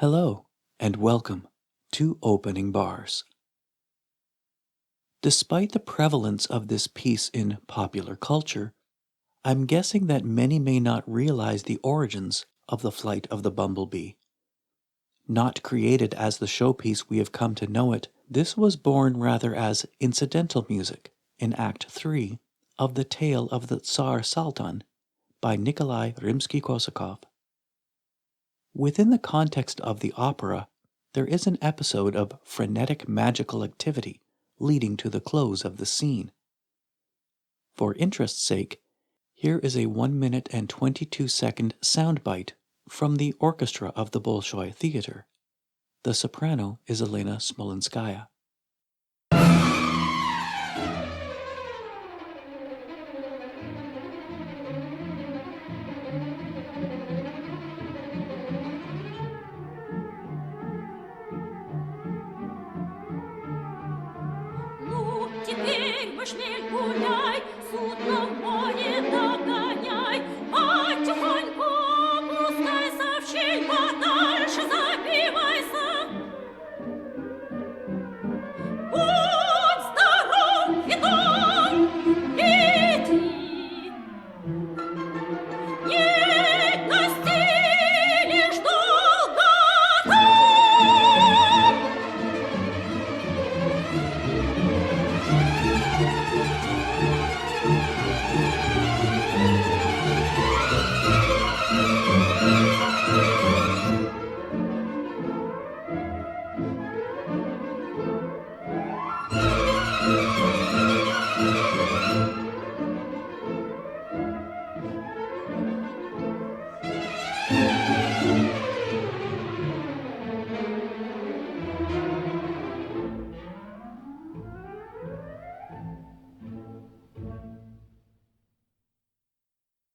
Hello, and welcome to Opening Bars. Despite the prevalence of this piece in popular culture, I'm guessing that many may not realize the origins of the flight of the Bumblebee. Not created as the showpiece we have come to know it, this was born rather as incidental music in Act 3 of the tale of the Tsar Saltan by Nikolai Rimsky-Korsakov. Within the context of the opera, there is an episode of frenetic magical activity leading to the close of the scene. For interest's sake, here is a 1 minute and 22-second soundbite from the orchestra of the Bolshoi Theater. The soprano is Elena Smolenskaya. Теперь мы шмель гуляй, судно в море догоняй, а тихонько опускайся в щель, подальше забивайся. Будь здоров, Витон, лети, не достигнешь долготы.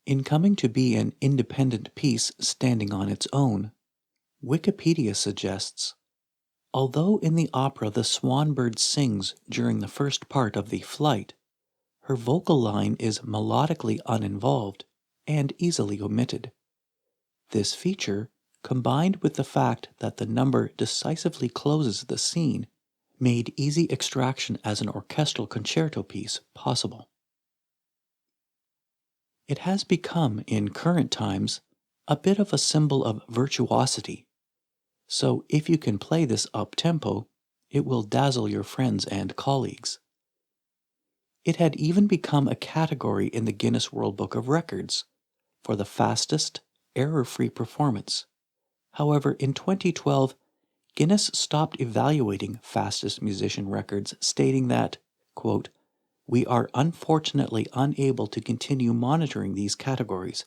In coming to be an independent piece standing on its own, Wikipedia suggests, although in the opera the swan bird sings during the first part of the flight, her vocal line is melodically uninvolved and easily omitted. This feature, combined with the fact that the number decisively closes the scene, made easy extraction as an orchestral concerto piece possible. It has become, in current times, a bit of a symbol of virtuosity, so if you can play this up-tempo, it will dazzle your friends and colleagues. It had even become a category in the Guinness World Book of Records for the fastest, error-free performance. However, in 2012, Guinness stopped evaluating fastest musician records, stating that, quote, "We are unfortunately unable to continue monitoring these categories.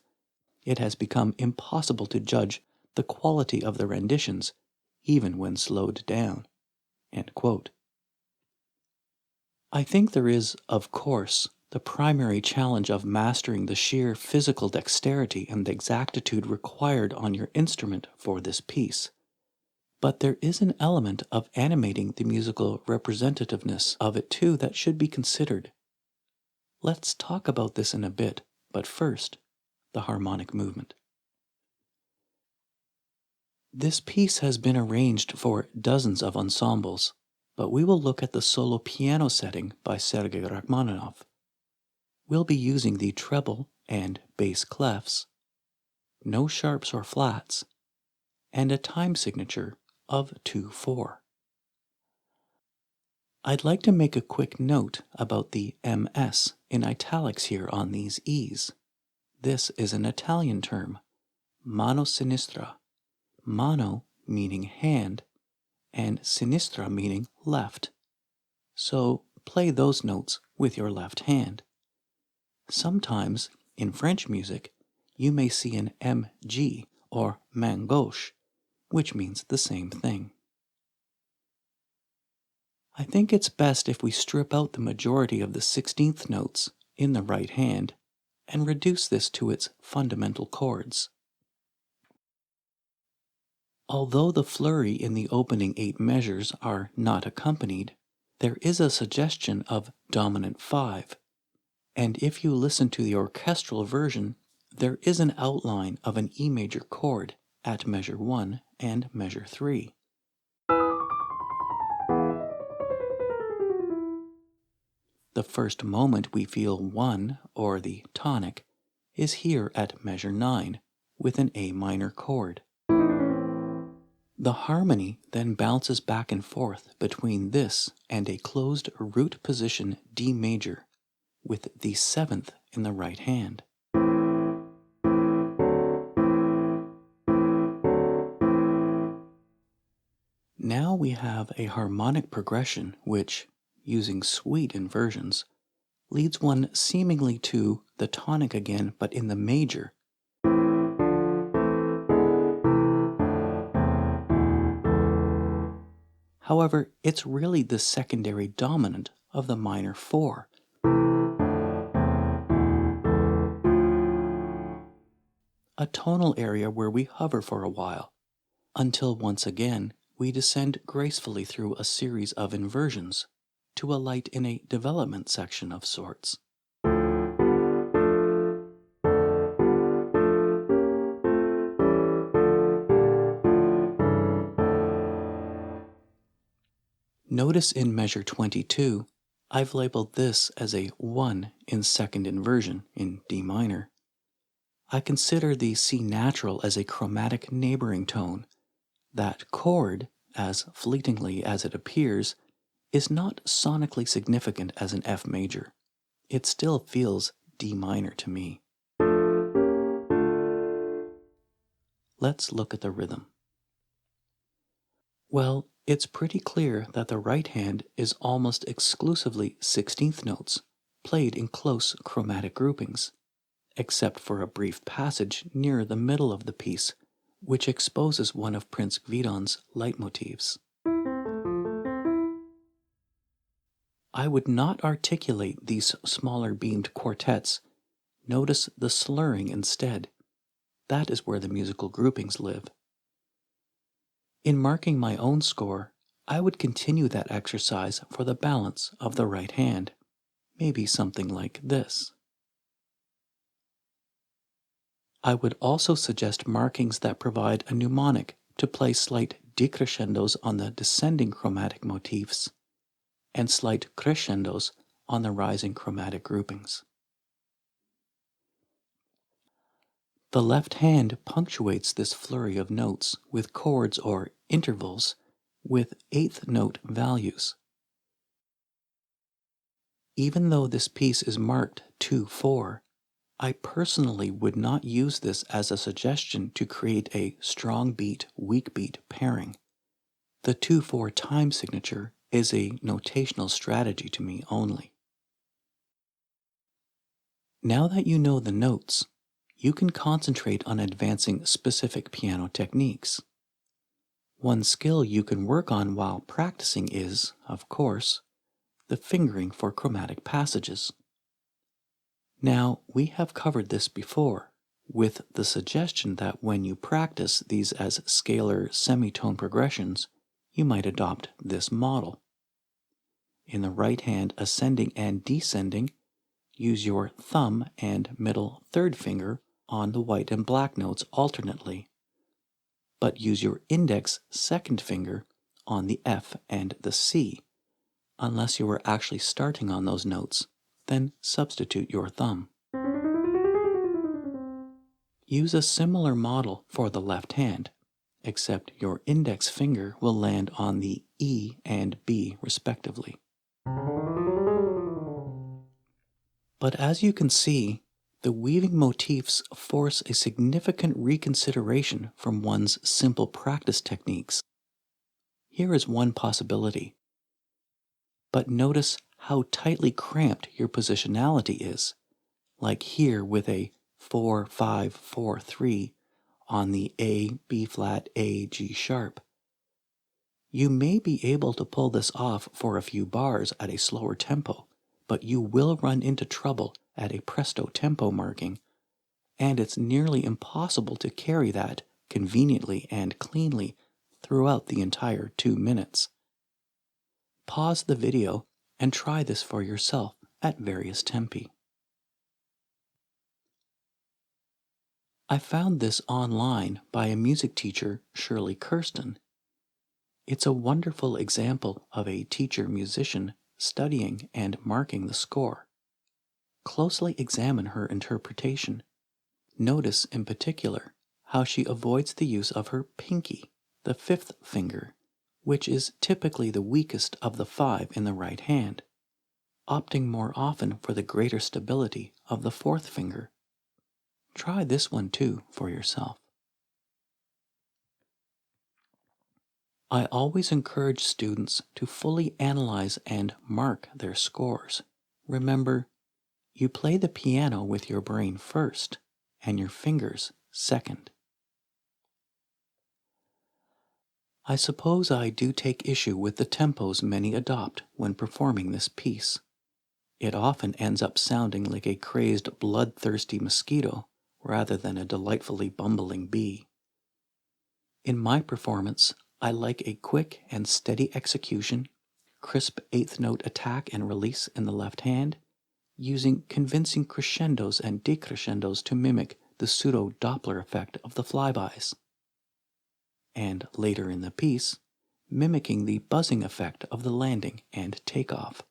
It has become impossible to judge the quality of the renditions, even when slowed down." End quote. I think there is, of course, the primary challenge of mastering the sheer physical dexterity and exactitude required on your instrument for this piece. But there is an element of animating the musical representativeness of it too that should be considered. Let's talk about this in a bit, but first, the harmonic movement. This piece has been arranged for dozens of ensembles, but we will look at the solo piano setting by Sergei Rachmaninoff. We'll be using the treble and bass clefs, no sharps or flats, and a time signature of 2/4. I'd like to make a quick note about the MS in italics here on these E's. This is an Italian term, mano sinistra, mano meaning hand, and sinistra meaning left. So play those notes with your left hand. Sometimes, in French music, you may see an MG or main gauche, which means the same thing. I think it's best if we strip out the majority of the 16th notes in the right hand and reduce this to its fundamental chords. Although the flurry in the opening 8 measures are not accompanied, there is a suggestion of dominant 5, and if you listen to the orchestral version, there is an outline of an E major chord at measure 1 and measure 3. The first moment we feel 1, or the tonic, is here at measure 9 with an A minor chord. The harmony then bounces back and forth between this and a closed root position D major with the 7th in the right hand. Now we have a harmonic progression which, using suite inversions, leads one seemingly to the tonic again but in the major. However, it's really the secondary dominant of the minor 4. A tonal area where we hover for a while, until once again we descend gracefully through a series of inversions to alight in a development section of sorts. Notice in measure 22, I've labeled this as a 1 in second inversion in D minor. I consider the C natural as a chromatic neighboring tone. That chord, as fleetingly as it appears, is not sonically significant as an F major. It still feels D minor to me. Let's look at the rhythm. Well, it's pretty clear that the right hand is almost exclusively 16th notes, played in close chromatic groupings, except for a brief passage near the middle of the piece, which exposes one of Prince Gvidon's leitmotifs. I would not articulate these smaller beamed quartets. Notice the slurring instead. That is where the musical groupings live. In marking my own score, I would continue that exercise for the balance of the right hand, maybe something like this. I would also suggest markings that provide a mnemonic to play slight decrescendos on the descending chromatic motifs and slight crescendos on the rising chromatic groupings. The left hand punctuates this flurry of notes with chords or intervals with 8th note values. Even though this piece is marked 2-4, I personally would not use this as a suggestion to create a strong beat, weak beat pairing. The 2-4 time signature is a notational strategy to me only. Now that you know the notes, you can concentrate on advancing specific piano techniques. One skill you can work on while practicing is, of course, the fingering for chromatic passages. Now, we have covered this before, with the suggestion that when you practice these as scalar semitone progressions, you might adopt this model. In the right hand ascending and descending, use your thumb and middle third finger on the white and black notes alternately, but use your index second finger on the F and the C. Unless you are actually starting on those notes, then substitute your thumb. Use a similar model for the left hand, except your index finger will land on the E and B respectively. But as you can see, the weaving motifs force a significant reconsideration from one's simple practice techniques. Here is one possibility. But notice how tightly cramped your positionality is, like here with a 4-5-4-3 on the A, B flat, A, G sharp. You may be able to pull this off for a few bars at a slower tempo, but you will run into trouble at a presto tempo marking, and it's nearly impossible to carry that conveniently and cleanly throughout the entire 2 minutes. Pause the video and try this for yourself at various tempi. I found this online by a music teacher, Shirley Kirsten. It's a wonderful example of a teacher-musician studying and marking the score. Closely examine her interpretation. Notice in particular how she avoids the use of her pinky, the fifth finger, which is typically the weakest of the five in the right hand, opting more often for the greater stability of the fourth finger. Try this one too for yourself. I always encourage students to fully analyze and mark their scores. Remember, you play the piano with your brain first and your fingers second. I suppose I do take issue with the tempos many adopt when performing this piece. It often ends up sounding like a crazed, bloodthirsty mosquito rather than a delightfully bumbling bee. In my performance, I like a quick and steady execution, crisp eighth note attack and release in the left hand, using convincing crescendos and decrescendos to mimic the pseudo-Doppler effect of the flybys. And later in the piece, mimicking the buzzing effect of the landing and takeoff.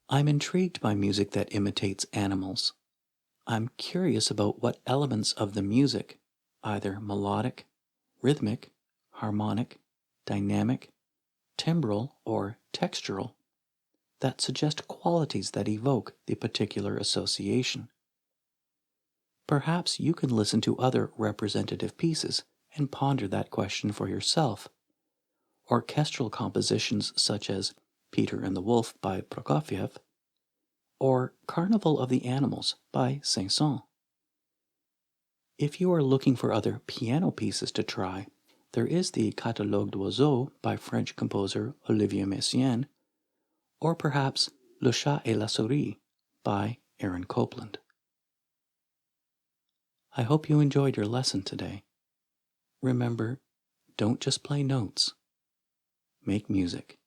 I'm intrigued by music that imitates animals. I'm curious about what elements of the music, either melodic, rhythmic, harmonic, dynamic, timbral, or textural, that suggest qualities that evoke the particular association. Perhaps you can listen to other representative pieces and ponder that question for yourself. Orchestral compositions such as Peter and the Wolf by Prokofiev, or Carnival of the Animals by Saint-Saëns. If you are looking for other piano pieces to try, there is the Catalogue d'Oiseaux by French composer Olivier Messiaen, or perhaps Le Chat et la Souris by Aaron Copland. I hope you enjoyed your lesson today. Remember, don't just play notes. Make music.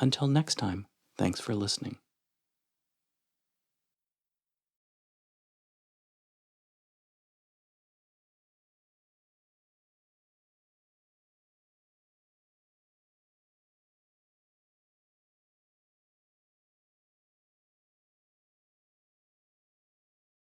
Until next time, thanks for listening.